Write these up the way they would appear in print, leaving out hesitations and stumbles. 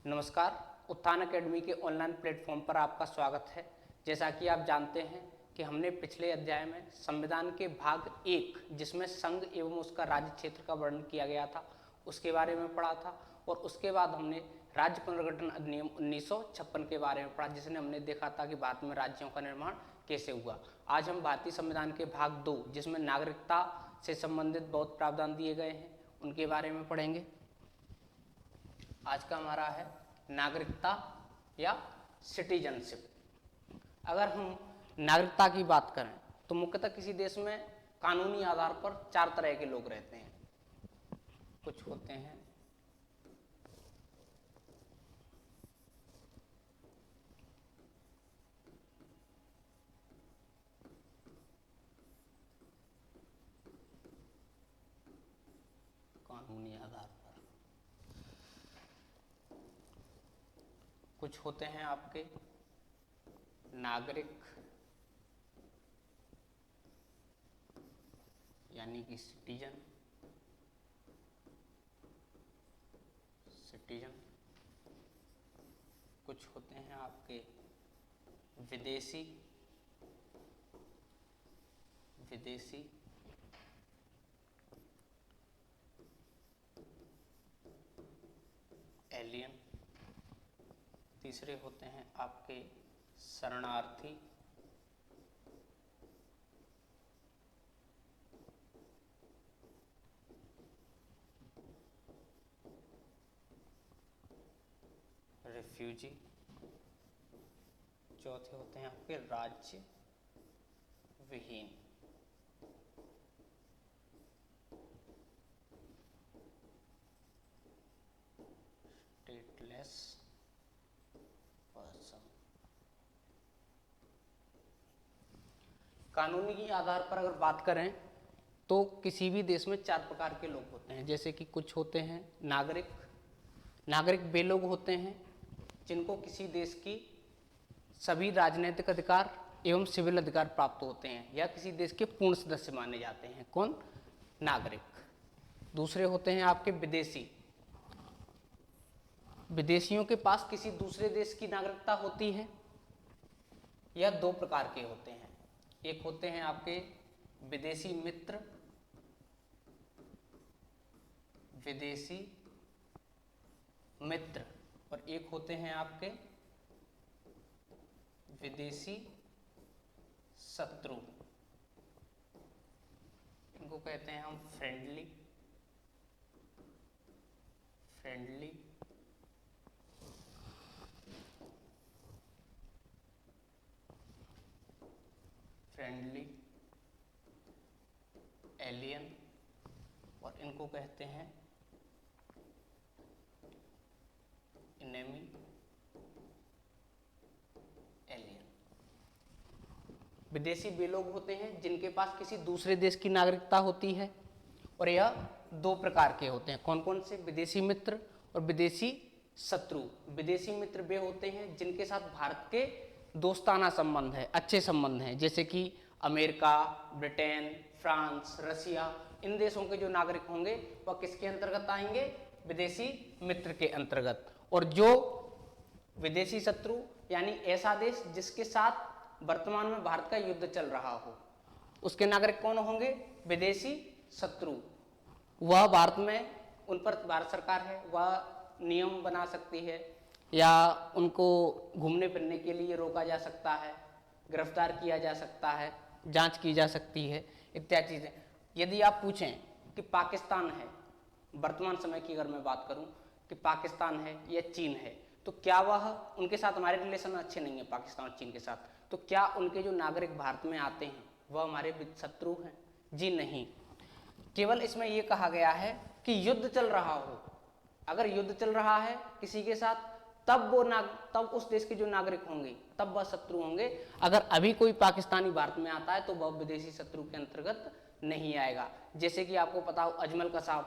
नमस्कार। उत्थान अकेडमी के ऑनलाइन प्लेटफॉर्म पर आपका स्वागत है। जैसा कि आप जानते हैं कि हमने पिछले अध्याय में संविधान के भाग 1 जिसमें संघ एवं उसका राज्य क्षेत्र का वर्णन किया गया था उसके बारे में पढ़ा था, और उसके बाद हमने राज्य पुनर्गठन अधिनियम 1956 के बारे में पढ़ा, जिसने हमने देखा था कि भारत में राज्यों का निर्माण कैसे हुआ। आज हम भारतीय संविधान के भाग 2 जिसमें नागरिकता से संबंधित बहुत प्रावधान दिए गए हैं उनके बारे में पढ़ेंगे। आज का हमारा है नागरिकता या सिटीजनशिप। अगर हम नागरिकता की बात करें तो मुख्यतः किसी देश में कानूनी आधार पर 4 तरह के लोग रहते हैं। कुछ होते हैं कानूनी आधार पर, कुछ होते हैं आपके नागरिक यानी कि सिटीजन, कुछ होते हैं आपके विदेशी, एलियन, तीसरे होते हैं आपके शरणार्थी, रिफ्यूजी, चौथे होते हैं आपके राज्य विहीन। Stateless person. कानूनी के आधार पर अगर बात करें तो किसी भी देश में 4 प्रकार के लोग होते हैं। जैसे कि कुछ होते हैं नागरिक वे लोग होते हैं जिनको किसी देश की सभी राजनीतिक अधिकार एवं सिविल अधिकार प्राप्त होते हैं या किसी देश के पूर्ण सदस्य माने जाते हैं। कौन? नागरिक। दूसरे होते हैं आपके विदेशियों के पास किसी दूसरे देश की नागरिकता होती है। यह 2 प्रकार के होते हैं। एक होते हैं आपके विदेशी मित्र और एक होते हैं आपके विदेशी शत्रु। इनको कहते हैं हम फ्रेंडली एलियन, और इनको कहते हैं इनेमी एलियन। विदेशी वे लोग होते हैं जिनके पास किसी दूसरे देश की नागरिकता होती है, और यह 2 प्रकार के होते हैं। कौन कौन से? विदेशी मित्र और विदेशी शत्रु। विदेशी मित्र वे होते हैं जिनके साथ भारत के दोस्ताना संबंध है, अच्छे संबंध हैं, जैसे कि अमेरिका, ब्रिटेन, फ्रांस, रसिया। इन देशों के जो नागरिक होंगे वह किसके अंतर्गत आएंगे? विदेशी मित्र के अंतर्गत। और जो विदेशी शत्रु यानी ऐसा देश जिसके साथ वर्तमान में भारत का युद्ध चल रहा हो, उसके नागरिक कौन होंगे? विदेशी शत्रु। वह भारत में, उन पर भारत सरकार है वह नियम बना सकती है या उनको घूमने फिरने के लिए रोका जा सकता है, गिरफ्तार किया जा सकता है, जांच की जा सकती है, इत्यादि चीज़ें। यदि आप पूछें कि पाकिस्तान है, वर्तमान समय की अगर मैं बात करूं कि पाकिस्तान है या चीन है, तो क्या वह, उनके साथ हमारे रिलेशन अच्छे नहीं है पाकिस्तान और चीन के साथ, तो क्या उनके जो नागरिक भारत में आते हैं वह हमारे शत्रु हैं? जी नहीं। केवल इसमें यह कहा गया है कि युद्ध चल रहा हो, अगर युद्ध चल रहा है किसी के साथ, तब उस देश के जो नागरिक होंगे तब वह शत्रु होंगे। अगर अभी कोई पाकिस्तानी भारत में आता है तो वह विदेशी शत्रु के अंतर्गत नहीं आएगा। जैसे कि आपको पता हो अजमल कसाब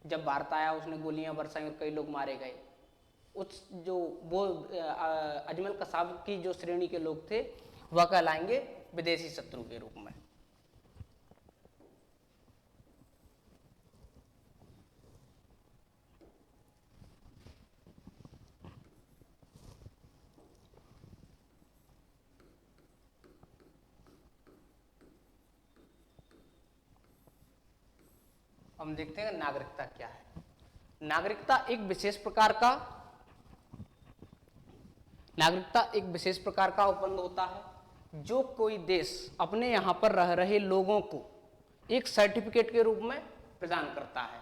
जब भारत आया उसने गोलियां बरसाई और कई लोग मारे गए। उस जो वो अजमल कसाब की जो श्रेणी के लोग थे वह कहलाएंगे विदेशी शत्रु के रूप में। हम देखते हैं नागरिकता क्या है। नागरिकता एक विशेष प्रकार का उपबंध होता है जो कोई देश अपने यहाँ पर रह रहे लोगों को एक सर्टिफिकेट के रूप में प्रदान करता है।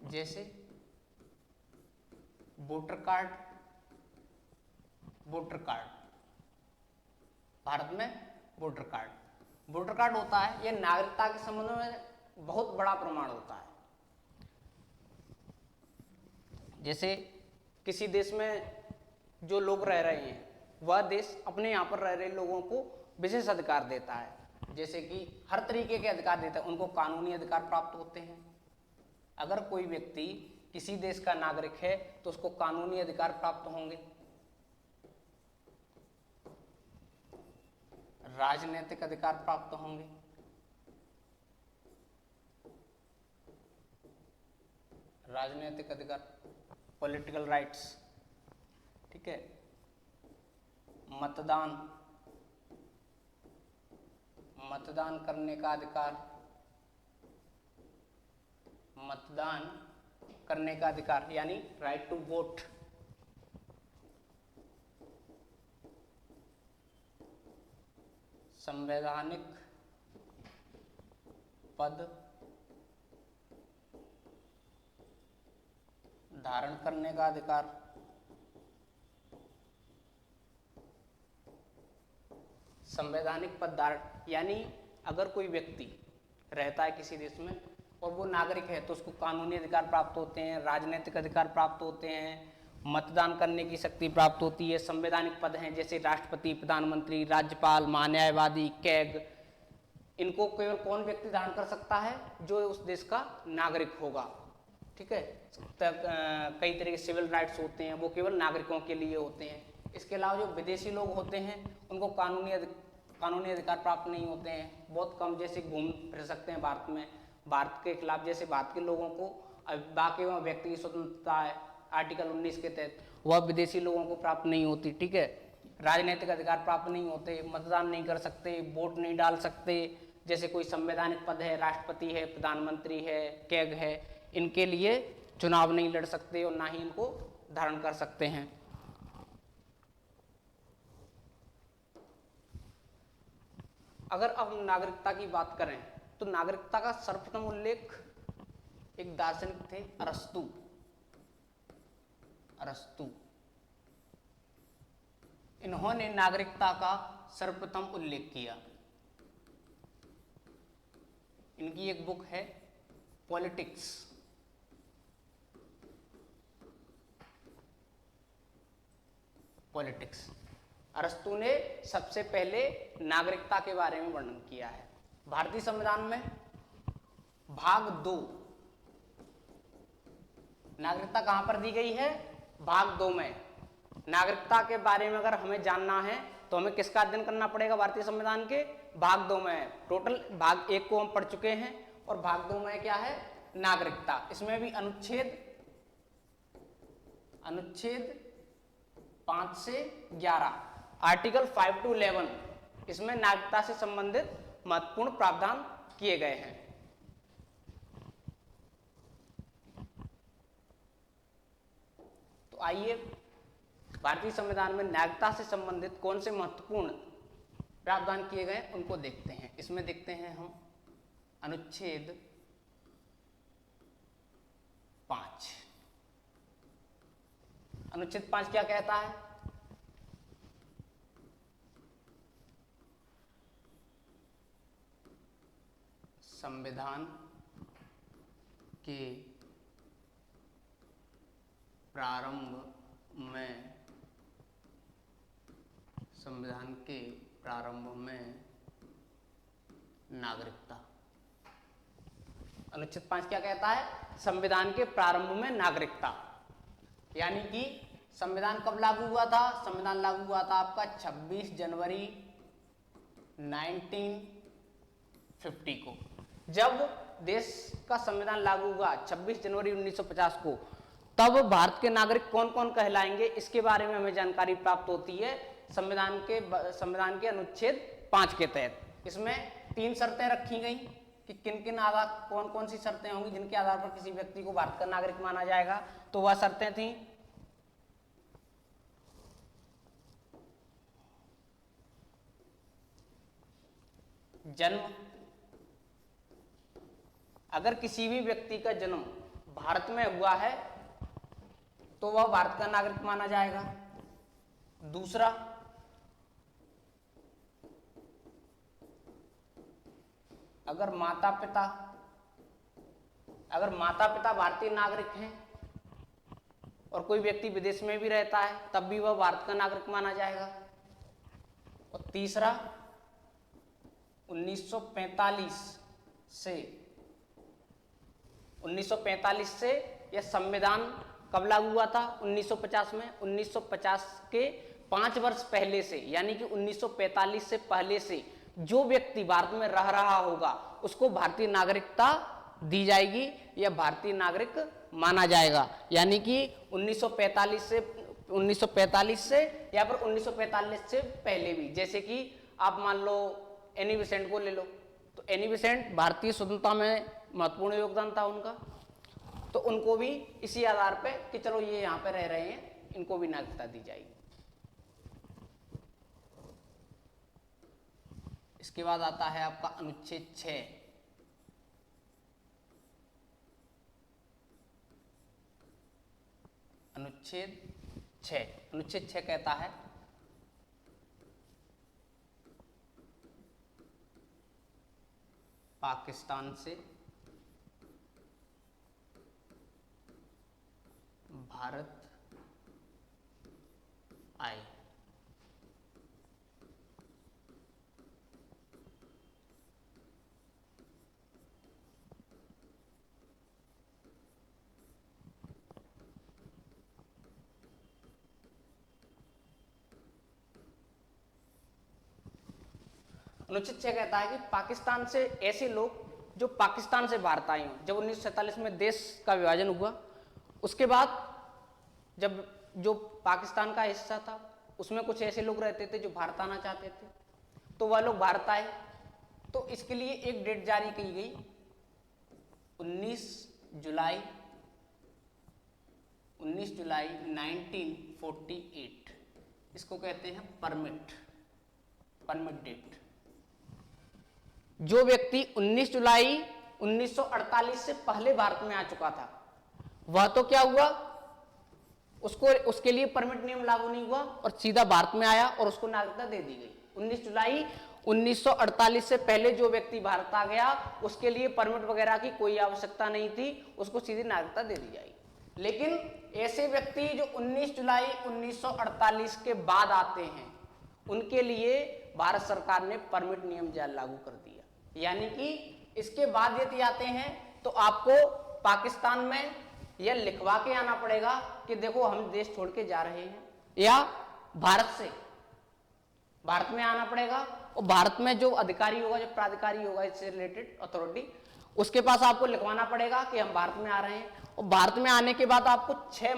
जैसे वोटर कार्ड, भारत में वोटर कार्ड होता है। यह नागरिकता के संबंध में बहुत बड़ा प्रमाण होता है। जैसे किसी देश में जो लोग रह रहे हैं वह देश अपने यहाँ पर रह रहे लोगों को विशेष अधिकार देता है, जैसे कि हर तरीके के अधिकार देता है, उनको कानूनी अधिकार प्राप्त होते हैं। अगर कोई व्यक्ति किसी देश का नागरिक है तो उसको कानूनी अधिकार प्राप्त होंगे, राजनीतिक अधिकार प्राप्त होंगे, पॉलिटिकल राइट्स, ठीक है, मतदान करने का अधिकार, यानी राइट टू वोट, संवैधानिक पद धारण करने का अधिकार, यानी अगर कोई व्यक्ति रहता है किसी देश में और वो नागरिक है तो उसको कानूनी अधिकार प्राप्त होते हैं, राजनीतिक अधिकार प्राप्त होते हैं, मतदान करने की शक्ति प्राप्त होती है। संवैधानिक पद हैं जैसे राष्ट्रपति, प्रधानमंत्री, राज्यपाल, महान्यायवादी, कैग। इनको केवल कौन व्यक्ति धारण कर सकता है? जो उस देश का नागरिक होगा, ठीक है। कई तरह के सिविल राइट्स होते हैं, वो केवल नागरिकों के लिए होते हैं। इसके अलावा जो विदेशी लोग होते हैं उनको कानूनी अधिकार प्राप्त नहीं होते हैं, बहुत कम, जैसे घूम फिर सकते हैं भारत में। भारत के खिलाफ जैसे भारत के लोगों को बाकी वहाँ व्यक्ति की स्वतंत्रता है आर्टिकल 19 के तहत, वह विदेशी लोगों को प्राप्त नहीं होती, ठीक है। राजनीतिक अधिकार प्राप्त नहीं होते, मतदान नहीं कर सकते, वोट नहीं डाल सकते। जैसे कोई संवैधानिक पद है, राष्ट्रपति है, प्रधानमंत्री है, कैग है, इनके लिए चुनाव नहीं लड़ सकते और ना ही इनको धारण कर सकते हैं। अगर अब हम नागरिकता की बात करें तो नागरिकता का सर्वप्रथम उल्लेख एक दार्शनिक थे, अरस्तु। इन्होंने नागरिकता का सर्वप्रथम उल्लेख किया। इनकी एक बुक है पॉलिटिक्स। अरस्तु ने सबसे पहले नागरिकता के बारे में वर्णन किया है। भारतीय संविधान में भाग 2 नागरिकता कहां पर दी गई है? भाग 2 में। नागरिकता के बारे में अगर हमें जानना है तो हमें किसका अध्ययन करना पड़ेगा? भारतीय संविधान के भाग 2 में। टोटल भाग 1 को हम पढ़ चुके हैं और भाग 2 में क्या है? नागरिकता। इसमें भी अनुच्छेद 5 से 11, आर्टिकल 5 to 11, इसमें नागरिकता से संबंधित महत्वपूर्ण प्रावधान किए गए हैं। तो आइए भारतीय संविधान में नागरिकता से संबंधित कौन से महत्वपूर्ण प्रावधान किए गए उनको देखते हैं। इसमें देखते हैं हम अनुच्छेद 5। अनुच्छेद 5 क्या कहता है? संविधान के प्रारंभ में नागरिकता। अनुच्छेद 5 क्या कहता है? संविधान के प्रारंभ में नागरिकता। यानी कि संविधान कब लागू हुआ था? संविधान लागू हुआ था आपका 26 जनवरी 1950 को। जब देश का संविधान लागू हुआ 26 जनवरी 1950 को, तब भारत के नागरिक कौन कौन कहलाएंगे इसके बारे में हमें जानकारी प्राप्त होती है संविधान के अनुच्छेद 5 के तहत। इसमें 3 शर्तें रखी गई। कि किन किन आधार, कौन कौन सी शर्तें होंगी जिनके आधार पर किसी व्यक्ति को भारत का नागरिक माना जाएगा। तो वह शर्तें थी, जन्म, अगर किसी भी व्यक्ति का जन्म भारत में हुआ है तो वह भारत का नागरिक माना जाएगा। दूसरा, अगर माता पिता भारतीय नागरिक हैं और कोई व्यक्ति विदेश में भी रहता है तब भी वह भारत का नागरिक माना जाएगा। और तीसरा, 1945 से यह संविधान कब लागू हुआ था? 1950 में। 1950 के 5 वर्ष पहले से, यानी कि 1945 से पहले से जो व्यक्ति भारत में रह रहा होगा उसको भारतीय नागरिकता दी जाएगी या भारतीय नागरिक माना जाएगा। यानी कि 1945 से या फिर 1945 से पहले भी, जैसे कि आप मान लो एनी बेसेंट को ले लो, तो एनी बेसेंट भारतीय स्वतंत्रता में महत्वपूर्ण योगदान था उनका, तो उनको भी इसी आधार पे कि चलो ये यहाँ पे रह रहे हैं, इनको भी नागरिकता दी जाएगी। इसके बाद आता है आपका अनुच्छेद 6। अनुच्छेद 6 कहता है पाकिस्तान से भारत आए अनुच्छेद 6 कहता है कि पाकिस्तान से ऐसे लोग जो पाकिस्तान से भारत आए हों, जब 1947 में देश का विभाजन हुआ उसके बाद जब जो पाकिस्तान का हिस्सा था उसमें कुछ ऐसे लोग रहते थे जो भारत आना चाहते थे, तो वह लोग भारत आए। तो इसके लिए एक डेट जारी की गई 19 जुलाई 1948। इसको कहते हैं परमिट डेट। जो व्यक्ति 19 जुलाई 1948 से पहले भारत में आ चुका था वह तो क्या हुआ, उसके लिए परमिट नियम लागू नहीं हुआ और सीधा भारत में आया और उसको नागरिकता दे दी गई। 19 जुलाई 1948 से पहले जो व्यक्ति भारत आ गया उसके लिए परमिट वगैरह की कोई आवश्यकता नहीं थी, उसको सीधी नागरिकता दे दी जाएगी। लेकिन ऐसे व्यक्ति जो 19 जुलाई 1948 के बाद आते हैं उनके लिए भारत सरकार ने परमिट नियम लागू कर दिया। यानी कि इसके बाद यदि आते हैं तो आपको पाकिस्तान में यह लिखवा के आना पड़ेगा कि देखो हम देश छोड़ के जा रहे हैं, या भारत में आना पड़ेगा और भारत में जो अधिकारी होगा, जो प्राधिकारी होगा इससे रिलेटेड अथॉरिटी, उसके पास आपको लिखवाना पड़ेगा कि हम भारत में आ रहे हैं। और भारत में आने के बाद आपको 6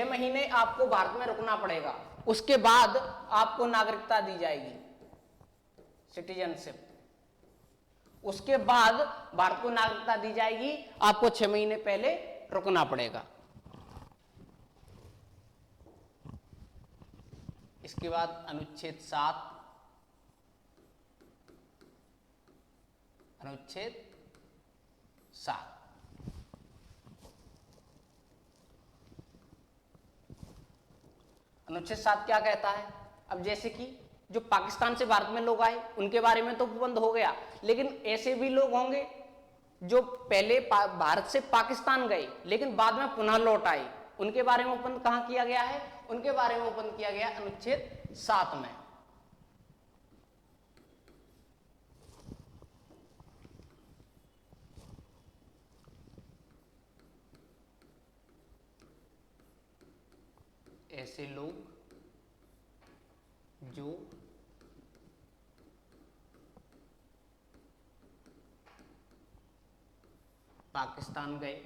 महीने आपको भारत में रुकना पड़ेगा। उसके बाद आपको नागरिकता दी जाएगी, सिटीजनशिप। उसके बाद भारत को नागरिकता दी जाएगी, आपको 6 महीने पहले रुकना पड़ेगा। इसके बाद अनुच्छेद 7। अनुच्छेद 7 क्या कहता है? अब जैसे कि जो पाकिस्तान से भारत में लोग आए उनके बारे में तो बंद हो गया, लेकिन ऐसे भी लोग होंगे जो पहले भारत से पाकिस्तान गए लेकिन बाद में पुनः लौट आए, उनके बारे में उपबंध कहां किया गया है? उनके बारे में उपबंध किया गया अनुच्छेद 7 में। ऐसे लोग जो पाकिस्तान गए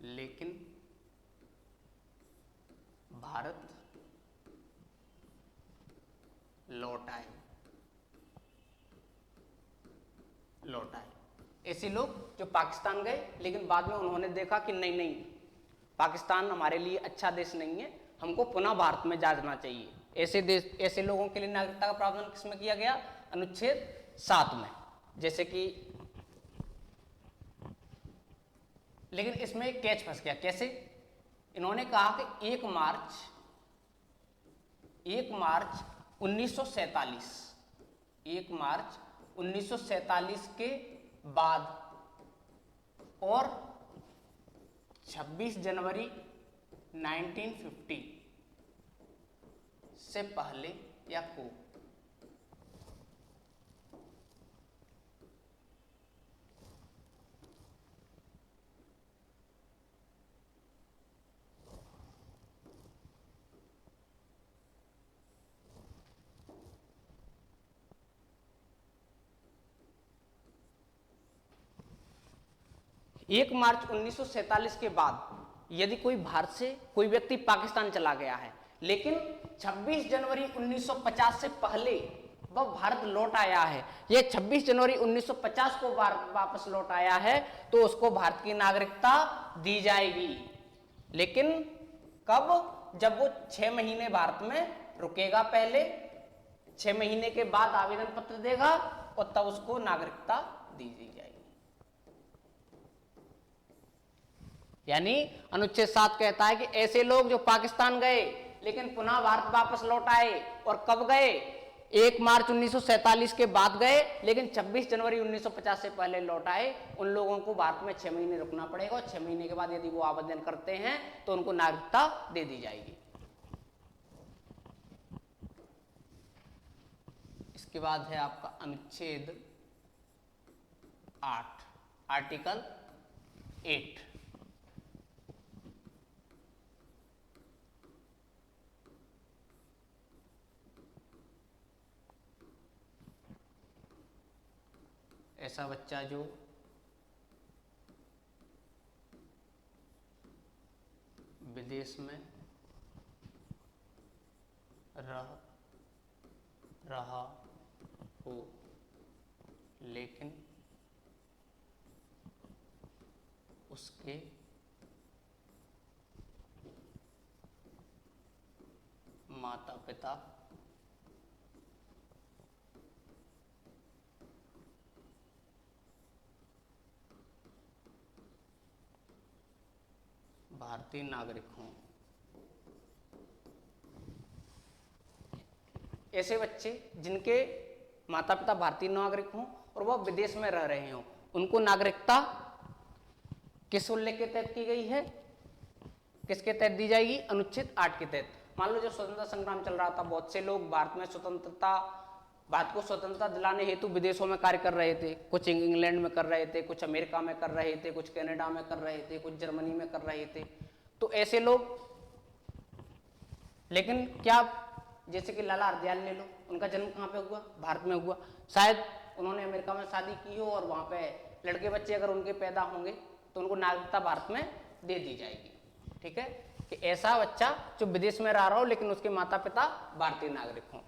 लेकिन भारत लौट आए। ऐसे लोग जो पाकिस्तान गए लेकिन बाद में उन्होंने देखा कि नहीं नहीं, पाकिस्तान हमारे लिए अच्छा देश नहीं है, हमको पुनः भारत में जाना चाहिए। ऐसे देश, ऐसे लोगों के लिए नागरिकता का प्रावधान किसमें किया गया? अनुच्छेद 7 में। जैसे कि, लेकिन इसमें एक कैच फंस गया। कैसे? इन्होंने कहा कि 1 मार्च 1947, 1 मार्च 1947 के बाद और 26 जनवरी 1950 से पहले या को 1 मार्च 1947 के बाद यदि कोई भारत से कोई व्यक्ति पाकिस्तान चला गया है लेकिन 26 जनवरी 1950 से पहले वह भारत लौट आया है, ये 26 जनवरी 1950 को वापस लौट आया है, तो उसको भारत की नागरिकता दी जाएगी। लेकिन कब? जब वो 6 महीने भारत में रुकेगा, पहले 6 महीने के बाद आवेदन पत्र देगा और तब उसको नागरिकता दी जाएगी। यानी अनुच्छेद 7 कहता है कि ऐसे लोग जो पाकिस्तान गए लेकिन पुनः भारत वापस लौट आए, और कब गए? 1 मार्च 1947 के बाद गए लेकिन 26 जनवरी 1950 से पहले लौट आए, उन लोगों को भारत में 6 महीने रुकना पड़ेगा और 6 महीने के बाद यदि वो आवेदन करते हैं तो उनको नागरिकता दे दी जाएगी। इसके बाद है आपका अनुच्छेद 8, आर्टिकल 8। ऐसा बच्चा जो विदेश में रहा हो लेकिन उसके माता पिता भारतीय नागरिक हों। ऐसे बच्चे जिनके माता पिता भारतीय नागरिक हों और वह विदेश में रह रहे हों, उनको नागरिकता किस उल्लेख के तहत की गई है? किसके तहत दी जाएगी? अनुच्छेद 8 के तहत। मान लो जब स्वतंत्रता संग्राम चल रहा था, बहुत से लोग भारत में भारत को स्वतंत्रता दिलाने हेतु विदेशों में कार्य कर रहे थे। कुछ इंग्लैंड में कर रहे थे, कुछ अमेरिका में कर रहे थे, कुछ कनाडा में कर रहे थे, कुछ जर्मनी में कर रहे थे। तो ऐसे लोग, लेकिन क्या, जैसे कि लाला हरदयाल ले लो, उनका जन्म कहाँ पे हुआ? भारत में हुआ। शायद उन्होंने अमेरिका में शादी की हो और वहाँ पे लड़के बच्चे अगर उनके पैदा होंगे तो उनको नागरिकता भारत में दे दी जाएगी। ठीक है, कि ऐसा बच्चा जो विदेश में रह रहा हो लेकिन उसके माता पिता भारतीय नागरिक हों।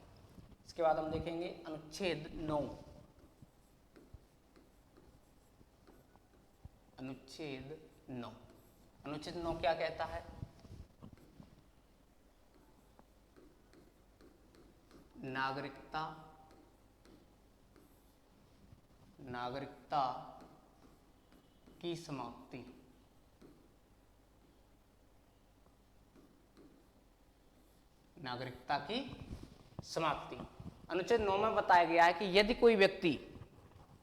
इसके बाद हम देखेंगे अनुच्छेद 9। अनुच्छेद 9, अनुच्छेद 9 क्या कहता है? नागरिकता की समाप्ति। नागरिकता की समाप्ति। अनुच्छेद 9 में बताया गया है कि यदि कोई व्यक्ति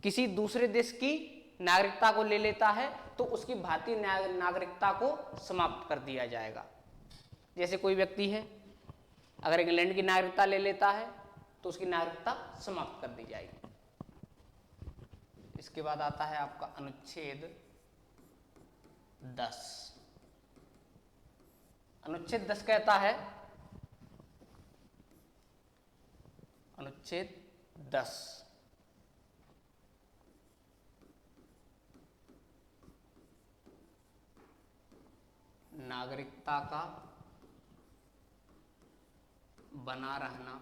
किसी दूसरे देश की नागरिकता को ले लेता है तो उसकी भारतीय नागरिकता को समाप्त कर दिया जाएगा। जैसे कोई व्यक्ति है, अगर इंग्लैंड की नागरिकता ले लेता है तो उसकी नागरिकता समाप्त कर दी जाएगी। इसके बाद आता है आपका अनुच्छेद 10। अनुच्छेद 10 कहता है, अनुच्छेद 10 नागरिकता का बना रहना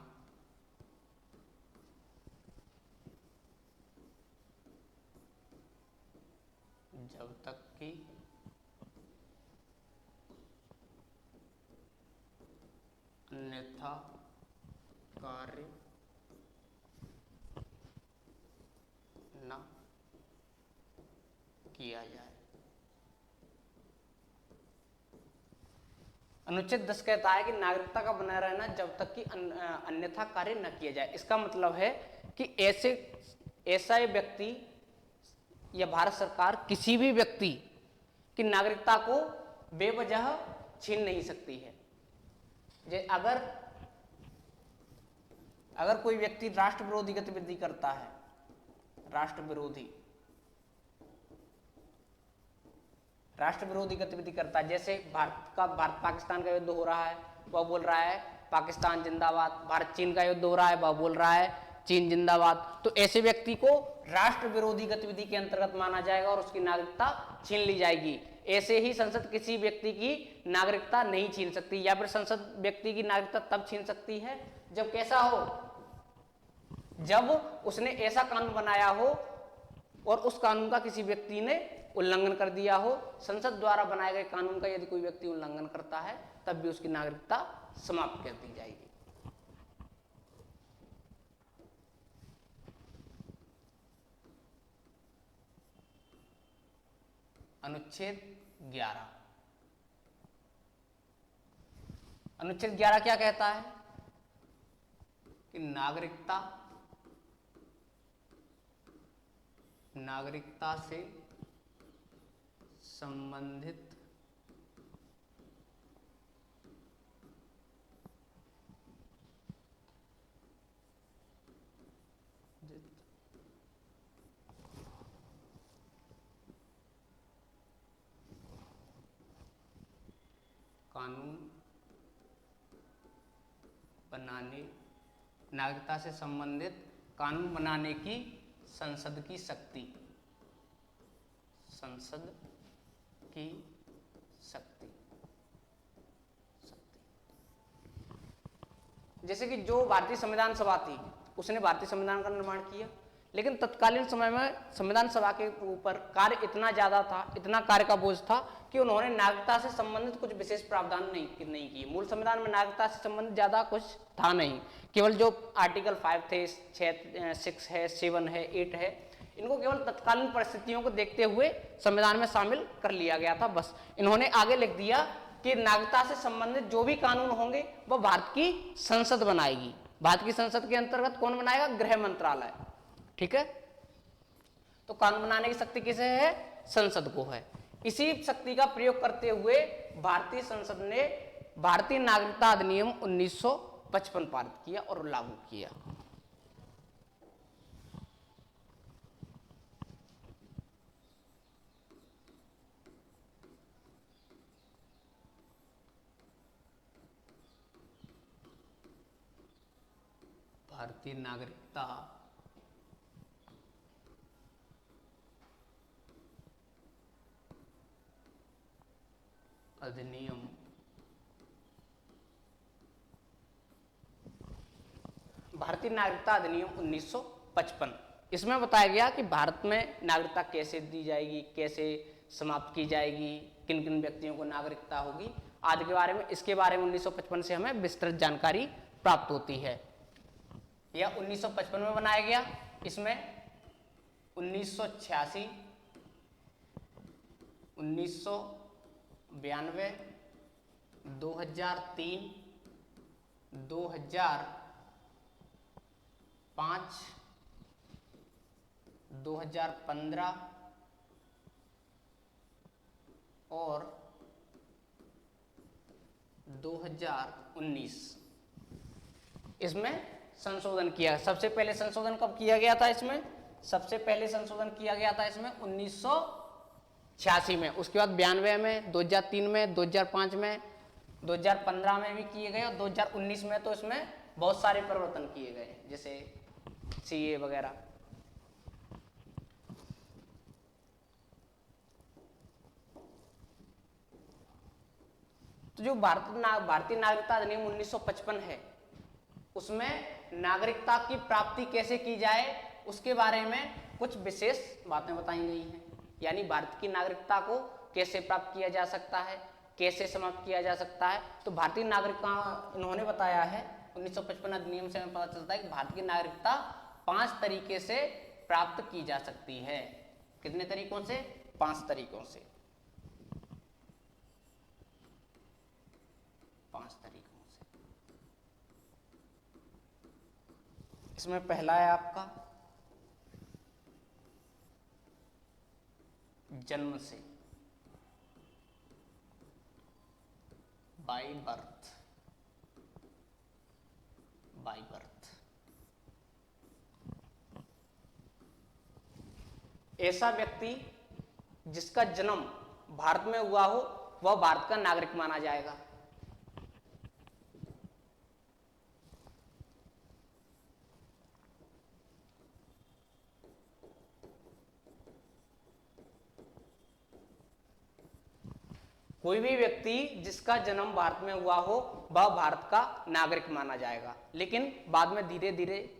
जब तक कि अन्यथा कार्य न किया जाए। अनुच्छेद 10 कहता है कि नागरिकता का बना रहना जब तक कि अन्यथा कार्य न किया जाए। इसका मतलब है कि ऐसा व्यक्ति या भारत सरकार किसी भी व्यक्ति की नागरिकता को बेवजह छीन नहीं सकती है। अगर कोई व्यक्ति राष्ट्र विरोधी गतिविधि करता है, राष्ट्र विरोधी गतिविधि करता है, जैसे भारत पाकिस्तान का युद्ध हो रहा है, वह बोल रहा है पाकिस्तान जिंदाबाद, भारत चीन का युद्ध हो रहा है, वह बोल रहा है चीन जिंदाबाद, तो ऐसे व्यक्ति को राष्ट्र विरोधी गतिविधि के अंतर्गत माना जाएगा और उसकी नागरिकता छीन ली जाएगी। ऐसे ही संसद किसी व्यक्ति की नागरिकता नहीं छीन सकती, या फिर संसद व्यक्ति की नागरिकता तब छीन सकती है जब कैसा हो, जब उसने ऐसा कानून बनाया हो और उस कानून का किसी व्यक्ति ने उल्लंघन कर दिया हो। संसद द्वारा बनाए गए कानून का यदि कोई व्यक्ति उल्लंघन करता है तब भी उसकी नागरिकता समाप्त कर दी जाएगी। अनुच्छेद 11। अनुच्छेद 11 क्या कहता है कि नागरिकता से संबंधित कानून बनाने, नागरिकता से संबंधित कानून बनाने की संसद की शक्ति, जैसे कि जो भारतीय संविधान सभा थी उसने भारतीय संविधान का निर्माण किया, लेकिन तत्कालीन समय में संविधान सभा के ऊपर कार्य इतना ज्यादा था, इतना कार्य का बोझ था कि उन्होंने नागरिकता से संबंधित कुछ विशेष प्रावधान नहीं किए। मूल संविधान में नागरिकता से संबंधित ज्यादा कुछ था नहीं, केवल जो आर्टिकल 5 थे, 6 है, 7 है, 8 है, इनको केवल तत्कालीन परिस्थितियों को देखते हुए संविधान में शामिल कर लिया गया था। बस इन्होंने आगे लिख दिया कि नागरिकता से संबंधित जो भी कानून होंगे वह भारत की संसद बनाएगी। भारत की संसद के अंतर्गत कौन बनाएगा? गृह मंत्रालय। ठीक है, तो कानून बनाने की शक्ति किसे है? संसद को है। इसी शक्ति का प्रयोग करते हुए भारतीय संसद ने भारतीय नागरिकता अधिनियम 1955 पारित किया और लागू किया। भारतीय नागरिकता अधिनियम भारतीय नागरिकता अधिनियम 1955, इसमें बताया गया कि भारत में नागरिकता कैसे दी जाएगी, कैसे समाप्त की जाएगी, किन किन व्यक्तियों को नागरिकता होगी आदि के बारे में, इसके बारे में 1955 से हमें विस्तृत जानकारी प्राप्त होती है। यह 1955 में बनाया गया। इसमें 1986, 1992, 2003, 2005, 2015 और 2019 इसमें संशोधन किया। सबसे पहले संशोधन कब किया गया था? इसमें सबसे पहले संशोधन किया गया था इसमें 1986 में, उसके बाद 92 में, 2003 में, 2005 में, 2015 में भी किए गए और 2019 में तो इसमें बहुत सारे परिवर्तन किए गए, जैसे सीए वगैरह। तो जो भारतीय नागरिकता अधिनियम 1955 है, उसमें नागरिकता की प्राप्ति कैसे की जाए उसके बारे में कुछ विशेष बातें बताई गई हैं। यानी भारत की नागरिकता को कैसे प्राप्त किया जा सकता है, कैसे समाप्त किया जा सकता है। तो भारतीय नागरिकता इन्होंने बताया है 1955 अधिनियम से हमें पता चलता है कि भारत की नागरिकता 5 तरीके से प्राप्त की जा सकती है। कितने तरीकों से? 5 तरीकों से। 5 तरीकों से। इसमें पहला है आपका जन्म से, बाय बर्थ। बाय बर्थ ऐसा व्यक्ति जिसका जन्म भारत में हुआ हो वह भारत का नागरिक माना जाएगा। कोई भी व्यक्ति जिसका जन्म भारत में हुआ हो वह भारत का नागरिक माना जाएगा। लेकिन बाद में धीरे धीरे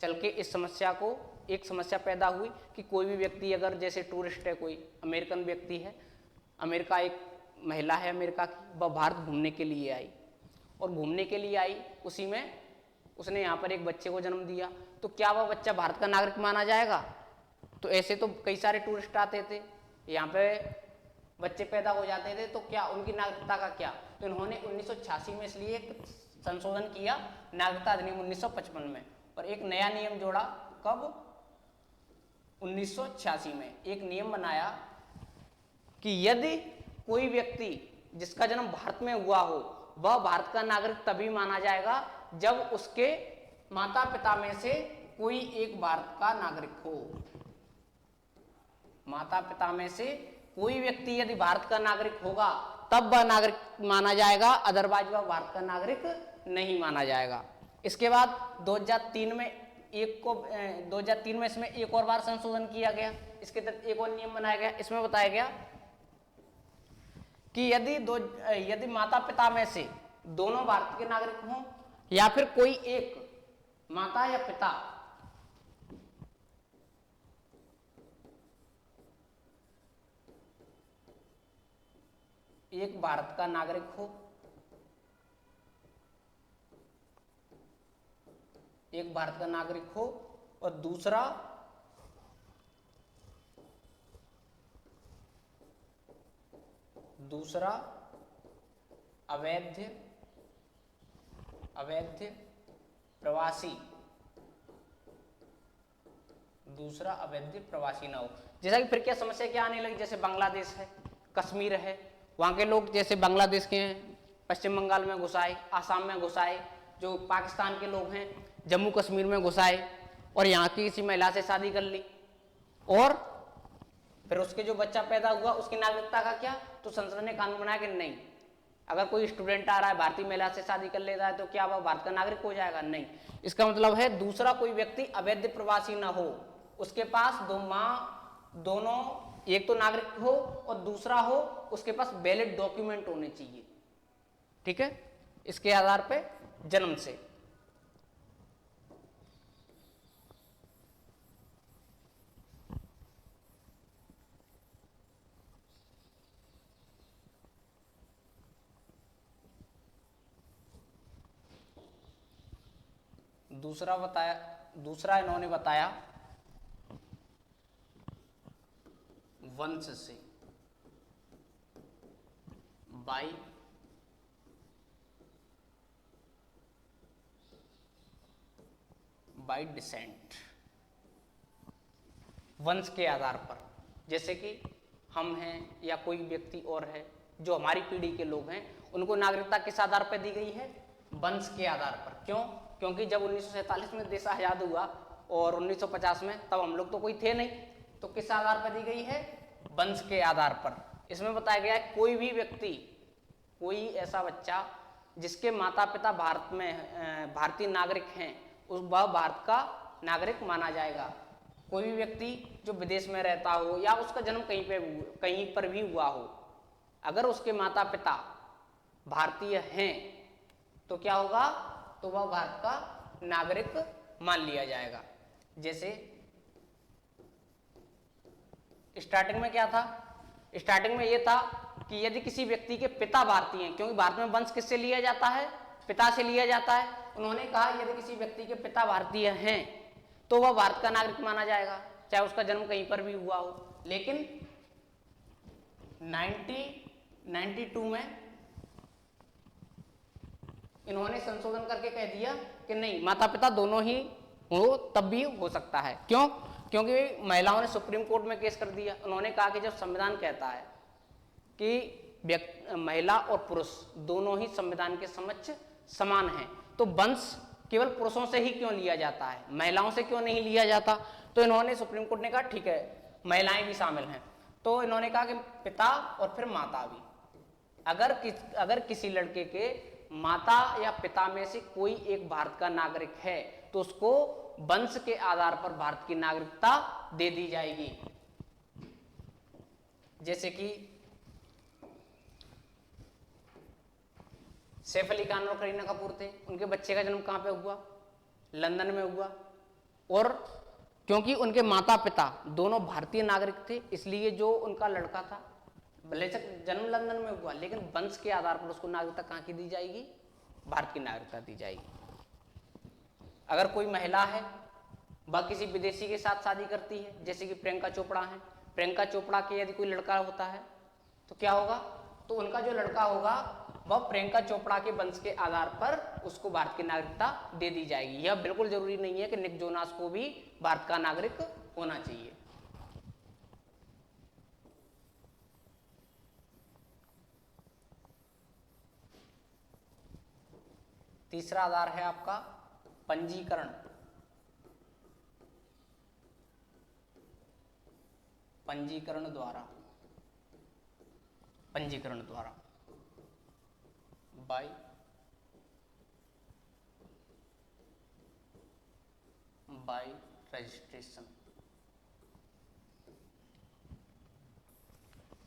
चल के इस समस्या को एक समस्या पैदा हुई कि कोई भी व्यक्ति अगर जैसे टूरिस्ट है, कोई अमेरिकन व्यक्ति है, अमेरिका एक महिला है अमेरिका की, वह भारत घूमने के लिए आई और घूमने के लिए आई उसी में उसने यहाँ पर एक बच्चे को जन्म दिया, तो क्या वह बच्चा भारत का नागरिक माना जाएगा? तो ऐसे तो कई सारे टूरिस्ट आते थे, यहाँ पे बच्चे पैदा हो जाते थे, तो क्या उनकी नागरिकता का क्या? तो इन्होंने 1986 में इसलिए एक संशोधन किया नागरिकता अधिनियम 1955 में, और एक नया नियम जोड़ा। कब? 1986 में एक नियम बनाया कि यदि कोई व्यक्ति जिसका जन्म भारत में हुआ हो वह भारत का नागरिक तभी माना जाएगा जब उसके माता पिता में से कोई एक भारत का नागरिक हो। माता पिता में से कोई व्यक्ति यदि भारत का नागरिक होगा तब वह नागरिक माना जाएगा, अदरवाइज वह भारत का नागरिक नहीं माना जाएगा। इसके बाद 2003 में इसमें एक और बार संशोधन किया गया। इसके तहत एक और नियम बनाया गया। इसमें बताया गया कि यदि माता पिता में से दोनों भारत के नागरिक हों या फिर कोई एक माता या पिता एक भारत का नागरिक हो, एक भारत का नागरिक हो और दूसरा अवैध प्रवासी, दूसरा अवैध प्रवासी ना हो। जैसा कि फिर क्या समस्या क्या आने लगी, जैसे बांग्लादेश है, कश्मीर है, वहां के लोग जैसे बांग्लादेश के हैं पश्चिम बंगाल में घुस आए, आसाम में घुस आए, जो पाकिस्तान के लोग हैं जम्मू कश्मीर में घुस आए और यहाँ की किसी महिला से शादी कर ली, और फिर उसके जो बच्चा पैदा हुआ उसकी नागरिकता का क्या? तो संसद ने कानून बनाया कि नहीं, अगर कोई स्टूडेंट आ रहा है भारतीय महिला से शादी कर लेता है तो क्या वह भारत का नागरिक हो जाएगा? नहीं। इसका मतलब है दूसरा कोई व्यक्ति अवैध प्रवासी ना हो, उसके पास दोनों एक तो नागरिक हो और दूसरा हो उसके पास वैलिड डॉक्यूमेंट होने चाहिए। ठीक है, इसके आधार पे जन्म से। दूसरा इन्होंने बताया वंश से, बाय डिसेंट, वंश के आधार पर। जैसे कि हम हैं या कोई व्यक्ति और है जो हमारी पीढ़ी के लोग हैं, उनको नागरिकता किस आधार पर दी गई है? वंश के आधार पर। क्यों? क्योंकि जब 1947 में देश आजाद हुआ और 1950 में, तब हम लोग तो कोई थे नहीं, तो किस आधार पर दी गई है? वंश के आधार पर। इसमें बताया गया है कोई भी व्यक्ति, कोई ऐसा बच्चा जिसके माता पिता भारत में भारतीय नागरिक हैं, वह भारत का नागरिक माना जाएगा। कोई भी व्यक्ति जो विदेश में रहता हो या उसका जन्म कहीं पर भी हुआ हो, अगर उसके माता पिता भारतीय हैं तो क्या होगा? तो वह भारत का नागरिक मान लिया जाएगा। जैसे स्टार्टिंग में क्या था, स्टार्टिंग में यह था कि यदि किसी व्यक्ति के पिता भारतीय हैं, क्योंकि भारत में वंश किससे लिया जाता है, पिता से लिया जाता है, उन्होंने कहा यदि किसी व्यक्ति के पिता भारतीय हैं तो वह भारत का नागरिक माना जाएगा, चाहे उसका जन्म कहीं पर भी हुआ हो। लेकिन 1992 में इन्होंने संशोधन करके कह दिया कि नहीं, माता पिता दोनों ही हो तब भी हो सकता है। क्यों? क्योंकि महिलाओं ने सुप्रीम कोर्ट में केस कर दिया। उन्होंने कहा कि जब संविधान कहता है कि महिला और पुरुष दोनों ही संविधान के समक्ष समान हैं, तो वंश केवल पुरुषों से ही क्यों लिया जाता है, महिलाओं से क्यों नहीं लिया जाता? तो इन्होंने, सुप्रीम कोर्ट ने कहा ठीक है, महिलाएं भी शामिल हैं। तो इन्होंने कहा कि पिता और फिर माता भी, अगर किसी लड़के के माता या पिता में से कोई एक भारत का नागरिक है तो उसको वंश के आधार पर भारत की नागरिकता दे दी जाएगी। जैसे कि सैफ अली खान और करीना कपूर थे, उनके बच्चे का जन्म कहां पे हुआ? लंदन में हुआ। और क्योंकि उनके माता पिता दोनों भारतीय नागरिक थे, इसलिए जो उनका लड़का था, भले से जन्म लंदन में हुआ, लेकिन वंश के आधार पर उसको नागरिकता कहां की दी जाएगी? भारत की नागरिकता दी जाएगी। अगर कोई महिला है, वह किसी विदेशी के साथ शादी करती है, जैसे कि प्रियंका चोपड़ा है, प्रियंका चोपड़ा के यदि कोई लड़का होता है तो क्या होगा? तो उनका जो लड़का होगा वह प्रियंका चोपड़ा के वंश के आधार पर उसको भारत की नागरिकता दे दी जाएगी। यह बिल्कुल जरूरी नहीं है कि निक जोनास को भी भारत का नागरिक होना चाहिए। तीसरा आधार है आपका पंजीकरण। पंजीकरण द्वारा बाय रजिस्ट्रेशन।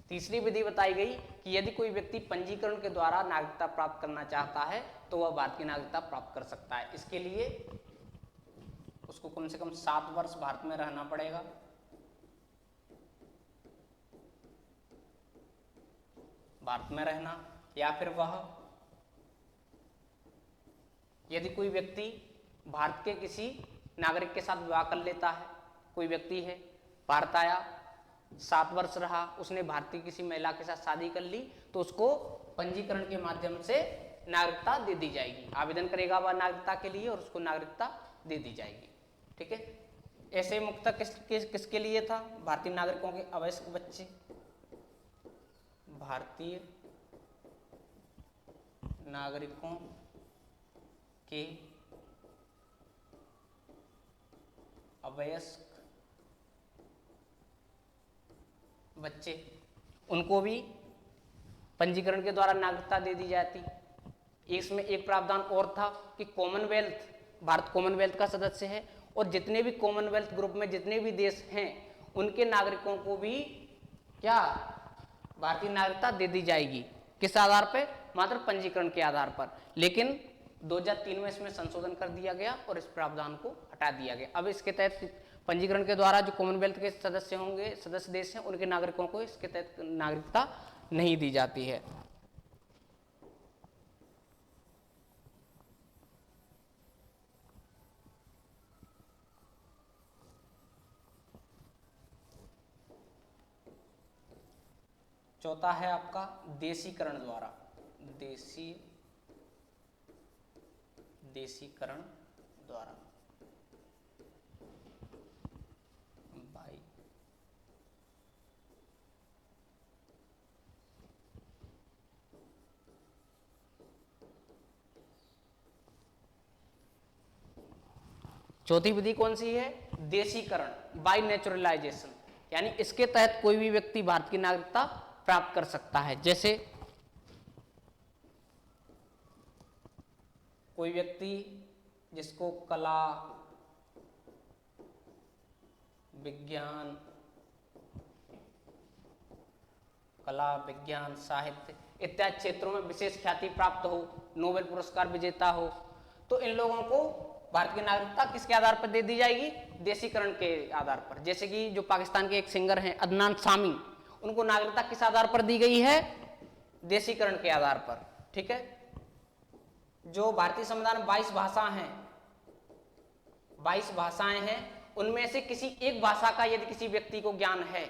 तीसरी विधि बताई गई कि यदि कोई व्यक्ति पंजीकरण के द्वारा नागरिकता प्राप्त करना चाहता है तो वह भारत की नागरिकता प्राप्त कर सकता है। इसके लिए उसको कम से कम 7 वर्ष भारत में रहना पड़ेगा, भारत में रहना, या फिर वह, यदि कोई व्यक्ति भारत के किसी नागरिक के साथ विवाह कर लेता है, कोई व्यक्ति है, भारत आया, 7 वर्ष रहा, उसने भारतीय किसी महिला के साथ शादी कर ली, तो उसको पंजीकरण के माध्यम से नागरिकता दे दी जाएगी। आवेदन करेगा वह नागरिकता के लिए और उसको नागरिकता दे दी जाएगी। ठीक है। ऐसे मुक्त किसके लिए था? भारतीय नागरिकों के अवयस्क बच्चे, भारतीय नागरिकों के अवयस्क बच्चे, उनको भी पंजीकरण के द्वारा नागरिकता दे दी जाती। इसमें एक प्रावधान और था कि कॉमनवेल्थ, भारत कॉमनवेल्थ का सदस्य है और जितने भी कॉमनवेल्थ ग्रुप में जितने भी देश हैं उनके नागरिकों को भी क्या भारतीय नागरिकता दे दी जाएगी। किस आधार पर? मात्र पंजीकरण के आधार पर। लेकिन 2003 में इसमें संशोधन कर दिया गया और इस प्रावधान को हटा दिया गया। अब इसके तहत पंजीकरण के द्वारा जो कॉमनवेल्थ के सदस्य होंगे, सदस्य देश हैं, उनके नागरिकों को इसके तहत नागरिकता नहीं दी जाती है। चौथा है आपका देशीकरण द्वारा, देशीकरण द्वारा बाई चौथी विधि कौन सी है? देशीकरण, बाय नेचुरलाइजेशन, यानी इसके तहत कोई भी व्यक्ति भारत की नागरिकता प्राप्त कर सकता है। जैसे कोई व्यक्ति जिसको कला, विज्ञान, साहित्य इत्यादि क्षेत्रों में विशेष ख्याति प्राप्त हो, नोबेल पुरस्कार विजेता हो, तो इन लोगों को भारत की नागरिकता किसके आधार पर दे दी जाएगी? देशीकरण के आधार पर। जैसे कि जो पाकिस्तान के एक सिंगर हैं अदनान सामी, उनको नागरिकता किस आधार पर दी गई है? देशीकरण के आधार पर। ठीक है। जो भारतीय संविधान में 22 भाषा हैं, 22 भाषाएं हैं, उनमें से किसी एक भाषा का यदि किसी व्यक्ति को ज्ञान है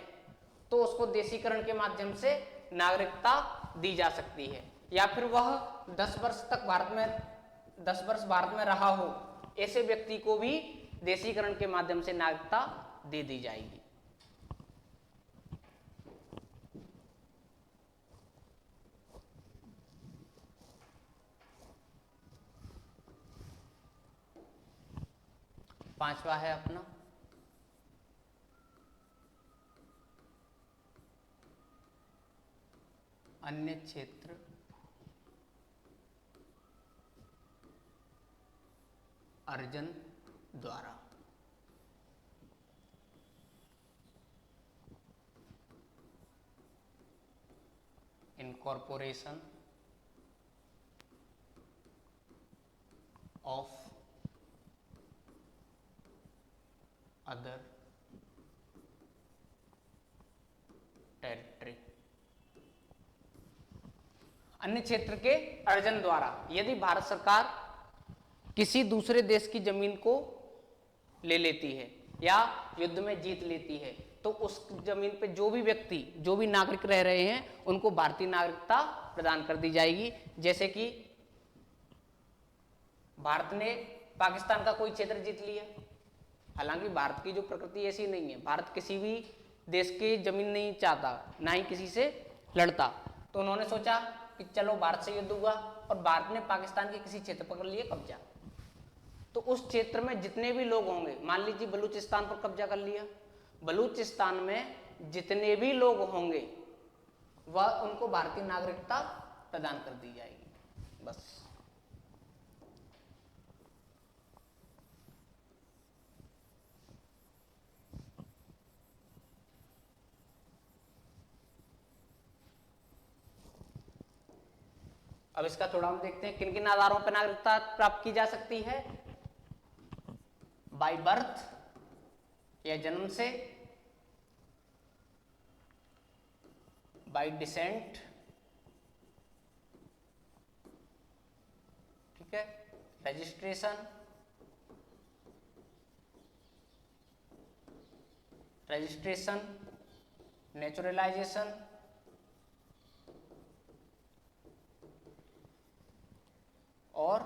तो उसको देशीकरण के माध्यम से नागरिकता दी जा सकती है। या फिर वह 10 वर्ष तक भारत में रहा हो, ऐसे व्यक्ति को भी देशीकरण के माध्यम से नागरिकता दे दी जाएगी। पांचवा है अपना अन्य क्षेत्र अर्जन द्वारा। Incorporation of other territory. अन्य क्षेत्र के अर्जन द्वारा, यदि भारत सरकार किसी दूसरे देश की जमीन को ले लेती है या युद्ध में जीत लेती है, तो उस जमीन पे जो भी व्यक्ति, जो भी नागरिक रह रहे हैं, उनको भारतीय नागरिकता प्रदान कर दी जाएगी। जैसे कि भारत ने पाकिस्तान का कोई क्षेत्र जीत लिया, हालांकि भारत की जो प्रकृति ऐसी नहीं है, भारत किसी भी देश की जमीन नहीं चाहता, ना ही किसी से लड़ता, तो उन्होंने सोचा कि चलो भारत से युद्ध हुआ और भारत ने पाकिस्तान के किसी क्षेत्र पर कर लिए कब्जा, तो उस क्षेत्र में जितने भी लोग होंगे, मान लीजिए बलूचिस्तान पर कब्जा कर लिया, बलूचिस्तान में जितने भी लोग होंगे वह उनको भारतीय नागरिकता प्रदान कर दी जाएगी। बस। अब इसका थोड़ा हम देखते हैं किन किन आधारों पर नागरिकता प्राप्त की जा सकती है। बाय बर्थ या जन्म से, बाय डिसेंट, ठीक है, रजिस्ट्रेशन, नेचुरलाइजेशन, और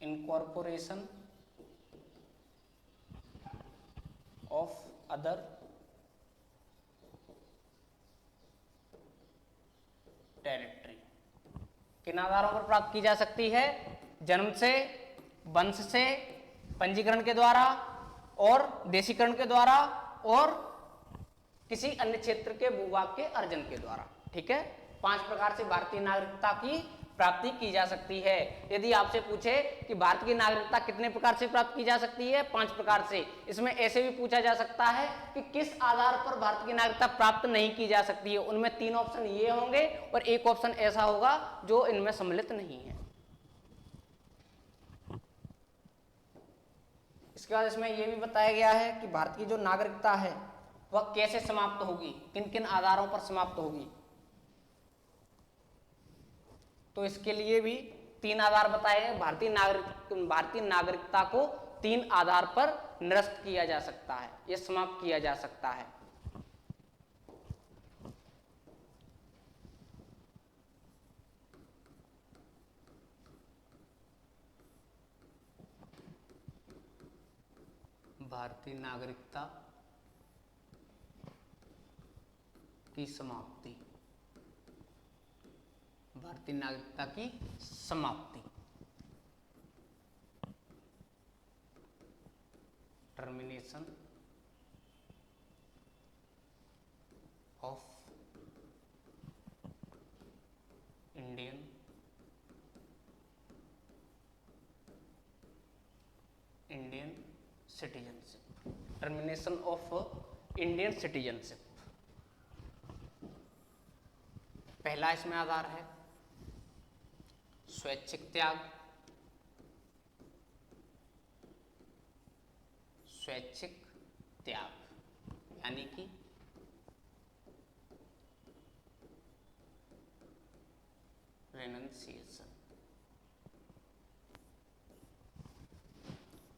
इनकॉर्पोरेशन ऑफ अदर टेरिटरी। किन आधारों पर प्राप्त की जा सकती है? जन्म से, वंश से, पंजीकरण के द्वारा और देशीकरण के द्वारा और किसी अन्य क्षेत्र के भूभाग के अर्जन के द्वारा। ठीक है। 5 प्रकार से भारतीय नागरिकता की प्राप्ति की जा सकती है। यदि आपसे पूछे कि भारत की नागरिकता कितने प्रकार से प्राप्त की जा सकती है? 5 प्रकार से। इसमें ऐसे भी पूछा जा सकता है कि किस आधार पर भारत की नागरिकता प्राप्त नहीं की जा सकती है। उनमें 3 ऑप्शन ये होंगे और एक ऑप्शन ऐसा होगा जो इनमें सम्मिलित नहीं है। इसके बाद इसमें यह भी बताया गया है कि भारत की जो नागरिकता है वह कैसे समाप्त होगी, किन किन आधारों पर समाप्त होगी। तो इसके लिए भी 3 आधार बताए गए। भारतीय नागरिकता को 3 आधार पर निरस्त किया जा सकता है, यह समाप्त किया जा सकता है। भारतीय नागरिकता की समाप्ति, भारतीय नागरिकता की समाप्ति, termination of Indian citizenship, termination of Indian citizenship. पहला इसमें आधार है स्वैच्छिक त्याग, स्वैच्छिक त्याग यानी कि रेनंसिएशन।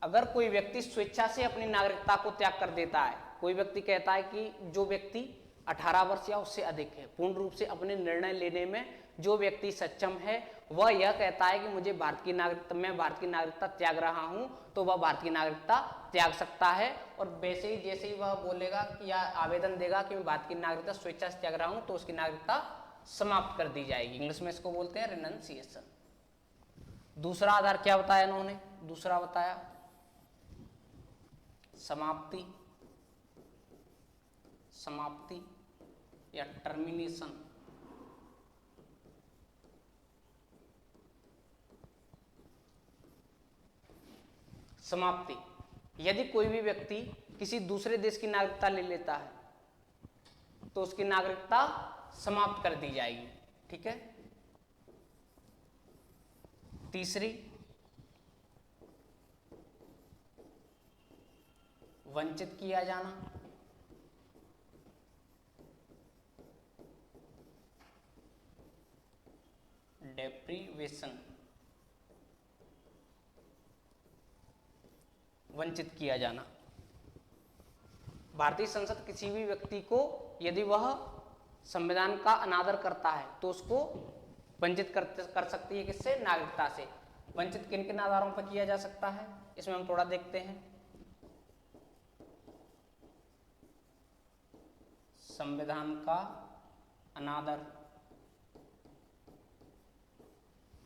अगर कोई व्यक्ति स्वेच्छा से अपनी नागरिकता को त्याग कर देता है, कोई व्यक्ति कहता है कि जो व्यक्ति 18 वर्ष या उससे अधिक है, पूर्ण रूप से अपने निर्णय लेने में जो व्यक्ति सक्षम है, वह यह कहता है कि मुझे भारत की नागरिकता, मैं भारत की नागरिकता त्याग रहा हूं, तो वह भारत की नागरिकता त्याग सकता है। और वैसे ही जैसे ही वह बोलेगा कि या आवेदन देगा कि मैं भारत की नागरिकता स्वेच्छा से त्याग रहा हूं, तो उसकी नागरिकता समाप्त कर दी जाएगी। इंग्लिश में इसको बोलते हैं रेनंसिएशन। दूसरा आधार क्या बताया इन्होंने? दूसरा बताया समाप्ति, समाप्ति या टर्मिनेशन। समाप्ति, यदि कोई भी व्यक्ति किसी दूसरे देश की नागरिकता ले लेता है तो उसकी नागरिकता समाप्त कर दी जाएगी। ठीक है। तीसरी वंचित किया जाना, डेप्रीवेशन, वंचित किया जाना। भारतीय संसद किसी भी व्यक्ति को यदि वह संविधान का अनादर करता है तो उसको वंचित कर सकती है। किससे? नागरिकता से। वंचित किन किन आधारों पर किया जा सकता है, इसमें हम थोड़ा देखते हैं। संविधान का अनादर,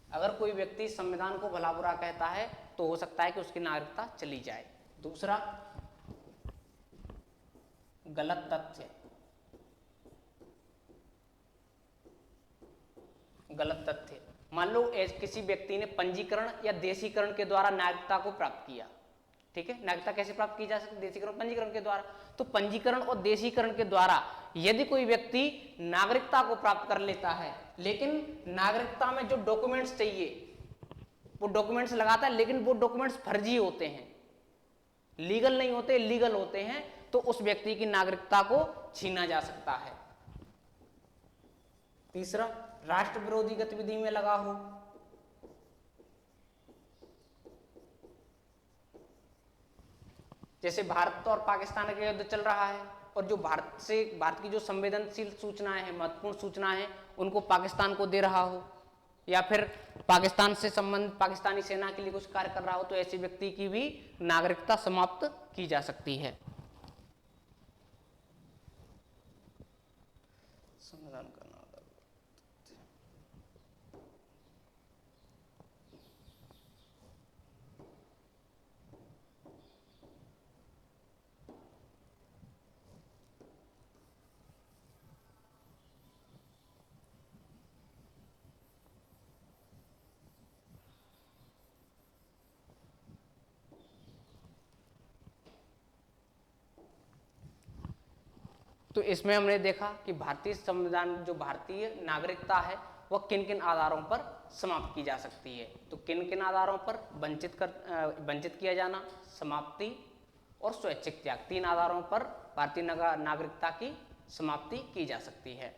अगर कोई व्यक्ति संविधान को भला बुरा कहता है तो हो सकता है कि उसकी नागरिकता चली जाए। दूसरा गलत तथ्य, गलत तथ्य, मान लो किसी व्यक्ति ने पंजीकरण या देशीकरण के द्वारा नागरिकता को प्राप्त किया। ठीक है। नागरिकता कैसे प्राप्त की जा सकती है? देशीकरण, पंजीकरण के द्वारा। तो पंजीकरण और देशीकरण के द्वारा यदि कोई व्यक्ति नागरिकता को प्राप्त कर लेता है, लेकिन नागरिकता में जो डॉक्यूमेंट्स चाहिए वो डॉक्यूमेंट्स लगाता है, लेकिन वो डॉक्यूमेंट्स फर्जी होते हैं, लीगल नहीं होते, इलीगल होते हैं, तो उस व्यक्ति की नागरिकता को छीना जा सकता है। तीसरा राष्ट्र विरोधी गतिविधि में लगा हो, जैसे भारत और पाकिस्तान का युद्ध चल रहा है और जो भारत की जो संवेदनशील सूचनाएं हैं, महत्वपूर्ण सूचनाएं हैं, उनको पाकिस्तान को दे रहा हो, या फिर पाकिस्तान से संबंधित पाकिस्तानी सेना के लिए कुछ कार्य कर रहा हो, तो ऐसे व्यक्ति की भी नागरिकता समाप्त की जा सकती है। संविधान का तो इसमें हमने देखा कि भारतीय संविधान, जो भारतीय नागरिकता है, वह किन किन आधारों पर समाप्त की जा सकती है। तो किन किन आधारों पर? वंचित किया जाना, समाप्ति और स्वैच्छिक त्याग, तीन आधारों पर भारतीय नागरिकता की समाप्ति की जा सकती है।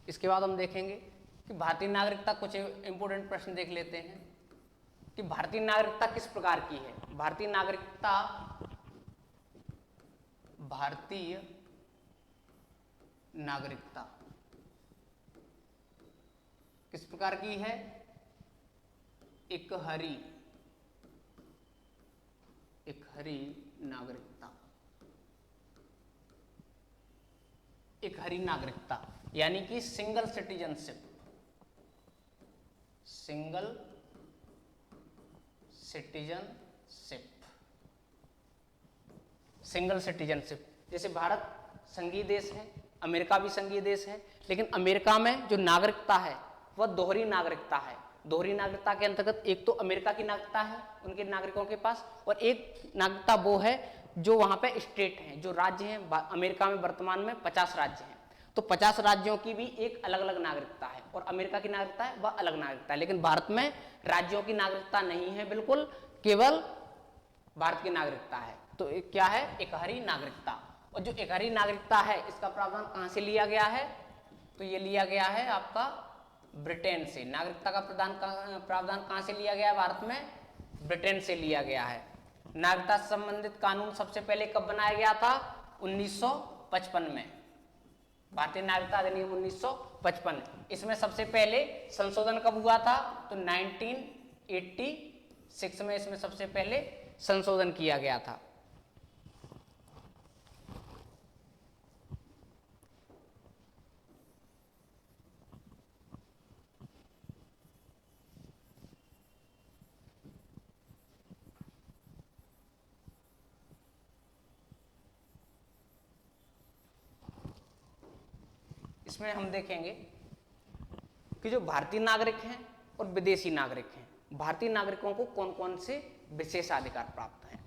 इसके बाद हम देखेंगे कि भारतीय नागरिकता, कुछ इंपोर्टेंट प्रश्न देख लेते हैं कि भारतीय नागरिकता किस प्रकार की है। भारतीय नागरिकता, भारतीय नागरिकता किस प्रकार की है? इकहरी नागरिकता, इकहरी नागरिकता यानी कि single citizenship, single citizenship, single citizenship. जैसे भारत संघीय देश है, अमेरिका भी संघीय देश है, लेकिन अमेरिका में जो नागरिकता है वह दोहरी नागरिकता है। दोहरी नागरिकता के अंतर्गत एक तो अमेरिका की नागरिकता है उनके नागरिकों के पास, और एक नागरिकता वो है जो वहां पे स्टेट हैं, जो राज्य हैं। अमेरिका में वर्तमान में 50 राज्य हैं, तो 50 राज्यों की भी एक अलग अलग नागरिकता है, और अमेरिका की नागरिकता है वह अलग नागरिकता है। लेकिन भारत में राज्यों की नागरिकता नहीं है, बिल्कुल केवल भारत की नागरिकता है। तो क्या है? एकहरी नागरिकता। और जो एकहरी नागरिकता है इसका प्रावधान कहां से लिया गया है? तो ये लिया गया है आपका ब्रिटेन से। नागरिकता का प्रावधान कहां से लिया गया है भारत में? ब्रिटेन से लिया गया है। नागरिकता से संबंधित कानून सबसे पहले कब बनाया गया था? 1955 में। भारतीय नागरिकता अधिनियम 1955। इसमें सबसे पहले संशोधन कब हुआ था? तो 1986 में इसमें सबसे पहले संशोधन किया गया था। इसमें हम देखेंगे कि जो भारतीय नागरिक हैं और विदेशी नागरिक हैं, भारतीय नागरिकों को कौन कौन से विशेषाधिकार प्राप्त हैं।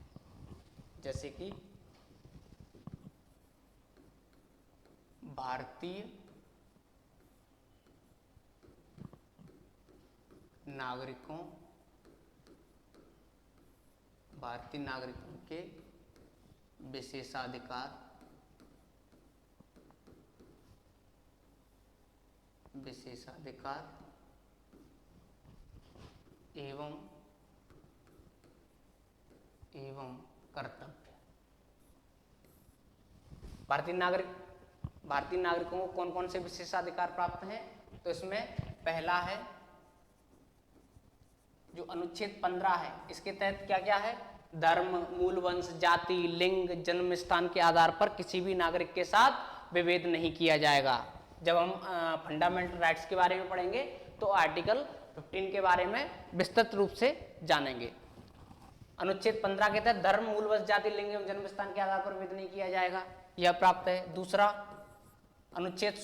जैसे कि भारतीय नागरिकों के विशेषाधिकार एवं कर्तव्य। भारतीय नागरिकों को कौन कौन से विशेषाधिकार प्राप्त हैं? तो इसमें पहला है जो अनुच्छेद 15 है, इसके तहत क्या क्या है? धर्म, मूल वंश, जाति, लिंग, जन्म स्थान के आधार पर किसी भी नागरिक के साथ विभेद नहीं किया जाएगा। जब हम फंडामेंटल राइट्स के बारे में पढ़ेंगे तो आर्टिकल 15 के बारे में विस्तृत रूप से जानेंगे। अनुच्छेद 15 के तहत धर्म, मूल वंश, जाति, लिंग एवं जन्म स्थान के आधार पर विभेद नहीं किया जाएगा, यह प्राप्त है। दूसरा अनुच्छेद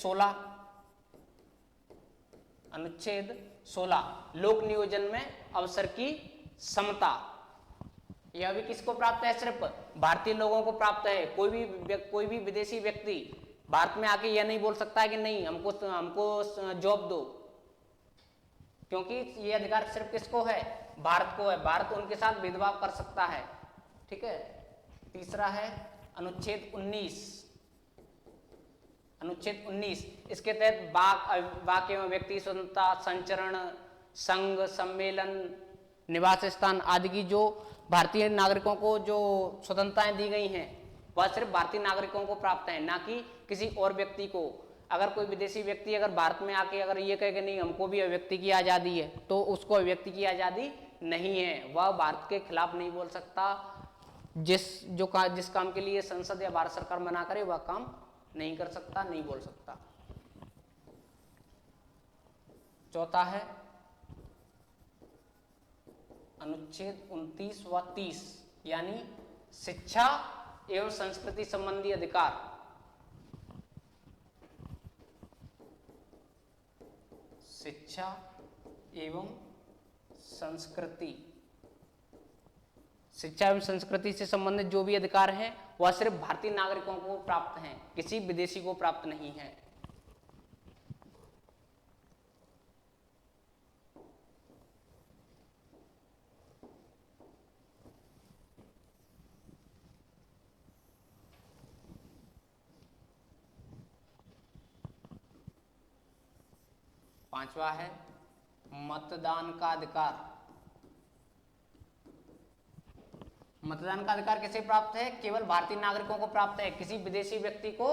16 लोक नियोजन में अवसर की समता, यह भी किसको प्राप्त है? सिर्फ भारतीय लोगों को प्राप्त है। कोई भी विदेशी व्यक्ति भारत में आके यह नहीं बोल सकता है कि नहीं हमको जॉब दो, क्योंकि ये अधिकार सिर्फ किसको है? भारत को है। भारत उनके साथ भेदभाव कर सकता है। ठीक है। तीसरा है अनुच्छेद 19, इसके तहत वाक एवं व्यक्ति स्वतंत्रता, संचरण, संघ, सम्मेलन, निवास स्थान आदि की जो भारतीय नागरिकों को जो स्वतंत्रताएं दी गई हैं वह सिर्फ भारतीय नागरिकों को प्राप्त है, ना कि किसी और व्यक्ति को। अगर कोई विदेशी व्यक्ति अगर भारत में आके अगर ये कहे कि नहीं हमको भी अभिव्यक्ति की आज़ादी है, तो उसको अभिव्यक्ति की आज़ादी नहीं है। वह भारत के खिलाफ नहीं बोल सकता। जिस काम के लिए संसद या भारत सरकार मना करे वह काम नहीं कर सकता, नहीं बोल सकता। चौथा है अनुच्छेद 29 व 30 यानी शिक्षा एवं संस्कृति संबंधी अधिकार। शिक्षा एवं संस्कृति से संबंधित जो भी अधिकार हैं वह सिर्फ भारतीय नागरिकों को प्राप्त हैं, किसी विदेशी को प्राप्त नहीं है। पांचवा है मतदान का अधिकार। मतदान का अधिकार किसे प्राप्त है? केवल भारतीय नागरिकों को प्राप्त है, किसी विदेशी व्यक्ति को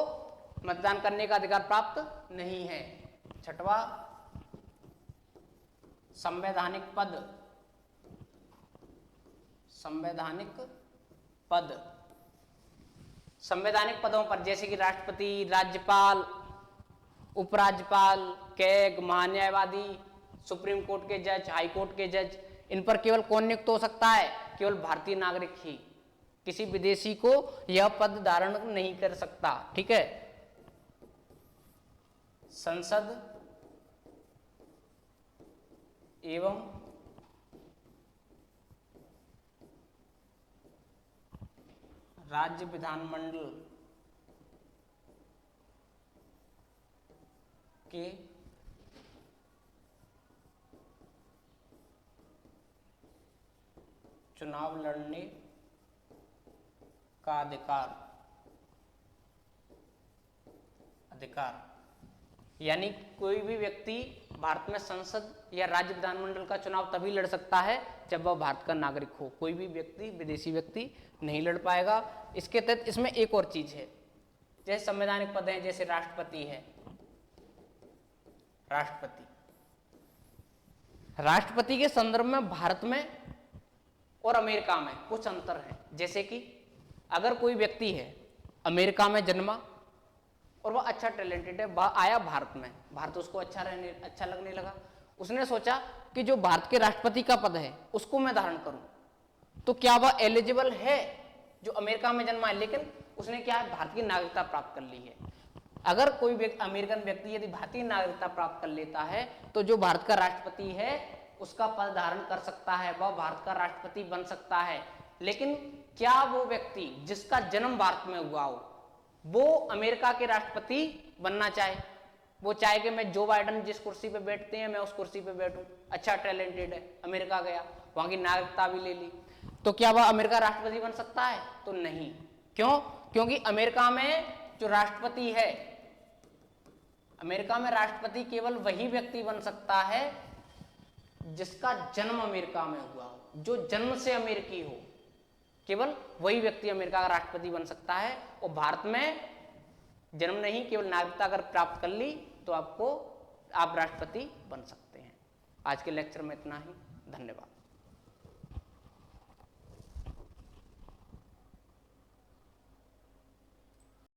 मतदान करने का अधिकार प्राप्त नहीं है। छठवा संवैधानिक पदों पर जैसे कि राष्ट्रपति, राज्यपाल, उपराज्यपाल, कैग, महान्यायवादी, सुप्रीम कोर्ट के जज, हाई कोर्ट के जज, इन पर केवल कौन नियुक्त हो सकता है? केवल भारतीय नागरिक ही। किसी विदेशी को यह पद धारण नहीं कर सकता। ठीक है। संसद एवं राज्य विधानमंडल के चुनाव लड़ने का अधिकार यानी कोई भी व्यक्ति भारत में संसद या राज्य विधानमंडल का चुनाव तभी लड़ सकता है जब वह भारत का नागरिक हो। कोई भी व्यक्ति, विदेशी व्यक्ति नहीं लड़ पाएगा। इसके तहत इसमें एक और चीज है, जैसे संवैधानिक पद हैं, जैसे राष्ट्रपति है। राष्ट्रपति के संदर्भ में भारत में और अमेरिका में कुछ अंतर है। जैसे कि अगर कोई व्यक्ति है, अमेरिका में जन्मा और वह अच्छा टैलेंटेड है, वह आया भारत में, भारत उसको अच्छा लगने लगा, उसने सोचा कि जो भारत के राष्ट्रपति का पद है उसको मैं धारण करूं, तो क्या वह एलिजिबल है? जो अमेरिका में जन्मा है लेकिन उसने क्या है, भारत की नागरिकता प्राप्त कर ली है। अगर कोई अमेरिकन व्यक्ति यदि भारतीय नागरिकता प्राप्त कर लेता है तो जो भारत का राष्ट्रपति है उसका पद धारण कर सकता है, वह भारत का राष्ट्रपति बन सकता है। लेकिन क्या वो व्यक्ति जिसका जन्म भारत में हुआ हो वो अमेरिका के राष्ट्रपति बनना चाहे? वो चाहे कि मैं जो बाइडन जिस कुर्सी पे बैठते हैं मैं उस कुर्सी पे बैठूं, अच्छा टैलेंटेड है, अमेरिका गया, वहां की नागरिकता भी ले ली, तो क्या वह अमेरिका राष्ट्रपति बन सकता है? तो नहीं। क्यों? क्योंकि अमेरिका में जो राष्ट्रपति है, अमेरिका में राष्ट्रपति केवल वही व्यक्ति बन सकता है जिसका जन्म अमेरिका में हुआ हो, जो जन्म से अमेरिकी हो, केवल वही व्यक्ति अमेरिका का राष्ट्रपति बन सकता है। और भारत में जन्म नहीं, केवल नागरिकता अगर प्राप्त कर ली तो आप राष्ट्रपति बन सकते हैं। आज के लेक्चर में इतना ही। धन्यवाद।